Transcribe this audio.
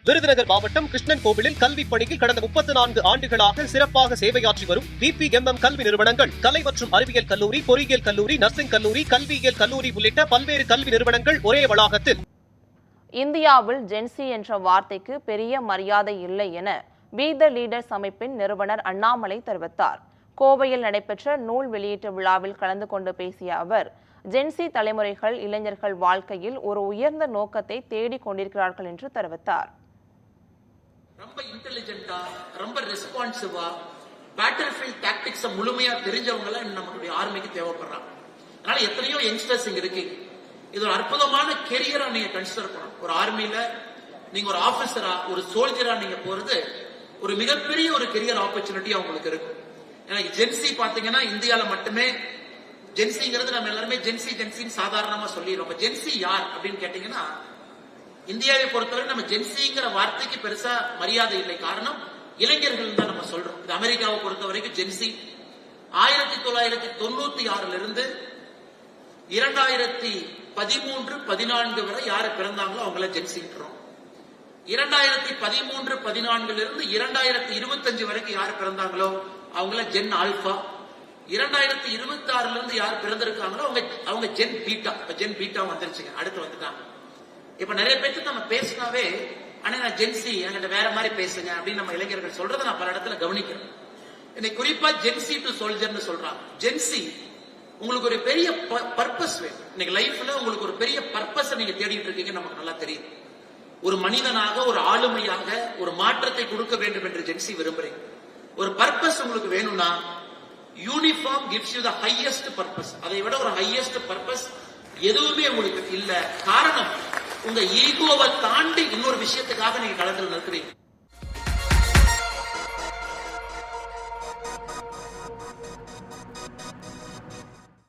விருதுநகர் மாவட்டம் கிருஷ்ணன் கோவிலில் கல்வி பணியில் கடந்த 34 ஆண்டுகளாக சிறப்பாக சேவையாற்றி வரும் PPMM கல்வி நிறுவனங்கள், கலை மற்றும் அறிவியல் கல்லூரி, பொறியியல் கல்லூரி, நர்சிங் கல்லூரி, கல்வியியல் கல்லூரி உள்ளிட்ட பல்வேறு கல்வி நிறுவனங்கள் ஒரே வளாகத்தில். இந்தியாவில் ஜென்சி என்ற வார்த்தைக்கு பெரிய மரியாதை இல்லை என பி த லீடர்ஸ் அமைப்பின் நிறுவனர் அண்ணாமலை தெரிவித்தார். கோவையில் நடைபெற்ற நூல் வெளியீட்டு விழாவில் கலந்து கொண்டு பேசிய அவர், ஜென்சி தலைமுறைகள் இளைஞர்கள் வாழ்க்கையில் ஒரு உயர்ந்த நோக்கத்தை தேடிக் கொண்டிருக்கிறார்கள் என்று தெரிவித்தார். ரொம்ப இன்டெலிஜென்ட்டா, ரொம்ப ரெஸ்பான்சிவா, பேட்டில்ஃபீல்ட் டாக்டிக்ஸ் முழுமையா தெரிஞ்சவங்க எல்லாம் நம்மளுடைய ஆர்மிக்கு தேவைப்படுறாங்க. அதனால எத்தனையோ யங்ஸ்டர்ஸ் இங்க இருக்கீங்க. இது ஒரு அற்புதமான கெரியரா நீங்க கன்சிடர் பண்ணணும். ஒரு ஆர்மியில நீங்க ஒரு ஆபீசரா, ஒரு சோல்ஜரா நீங்க போறது ஒரு மிகப்பெரிய ஒரு கெரியர் ஆப்பர்ச்சுனிட்டி உங்களுக்கு இருக்கும். ஏன்னா ஜென்சி பாத்தீங்கன்னா இந்தியால மட்டுமே ஜென்சிங்கிறது நம்ம எல்லாருமே ஜென்சின்னு சாதாரணமா சொல்லிடுறோம். ஜென்சி யார் அப்படின்னு கேட்டீங்கன்னா, இந்தியாவை பொறுத்தவரை நம்ம ஜென்சிங்கிற வார்த்தைக்கு பெருசா மரியாதை இல்லை. காரணம், இளைஞர்கள் தான் நம்ம சொல்றோம். இது அமெரிக்காவை பொறுத்த வரைக்கும் ஜென்சி 1996 இருந்து 2013-14 வரை யாரு பிறந்தாங்களோ அவங்கள ஜென்சின்றோம். 2013-14 இருந்து 2025 வரைக்கும் யாரு பிறந்தாங்களோ அவங்கள ஜென் ஆல்பா. 2026 இருந்து யார் பிறந்திருக்காங்களோ அவங்க ஜென் பீட்டா. ஜென் பீட்டா வந்துருச்சுங்க, அடுத்து வந்துட்டாங்க. இப்ப நிறைய பேருக்கு நம்ம பேசினாவே, ஆனா நான் ஜென்சி, என்கிட்ட வேற மாதிரி பேசுங்க அப்படின்னு நம்ம இளைஞர்கள் சொல்றதை நான் பல இடத்துல கவனிக்கிறேன். இன்னைக்கு குறிப்பா ஜென்சி டு சோல்ஜர்னு சொல்றாங்க. ஜென்சி உங்களுக்கு ஒரு பெரிய பர்பஸ் வேணும். இன்னைக்கு லைஃப்ல உங்களுக்கு ஒரு பெரிய பர்பஸ் நீங்க தேடிட்டு இருக்கீங்க, நமக்கு நல்லா தெரியும். ஒரு மனிதனாக, ஒரு ஆளுமையாக ஒரு மாற்றத்தை கொடுக்க வேண்டும் என்று ஜென்சி விரும்புறீங்க. ஒரு பர்பஸ் உங்களுக்கு வேணும்னா uniform gives you the highest purpose. அதை விட ஒரு ஹையஸ்ட் பர்பஸ் எதுவுமே உங்களுக்கு இல்ல. காரணம், உங்க ஈகோவை தாண்டி இன்னொரு விஷயத்துக்காக நீங்க களத்தில் நிற்கிறீங்க.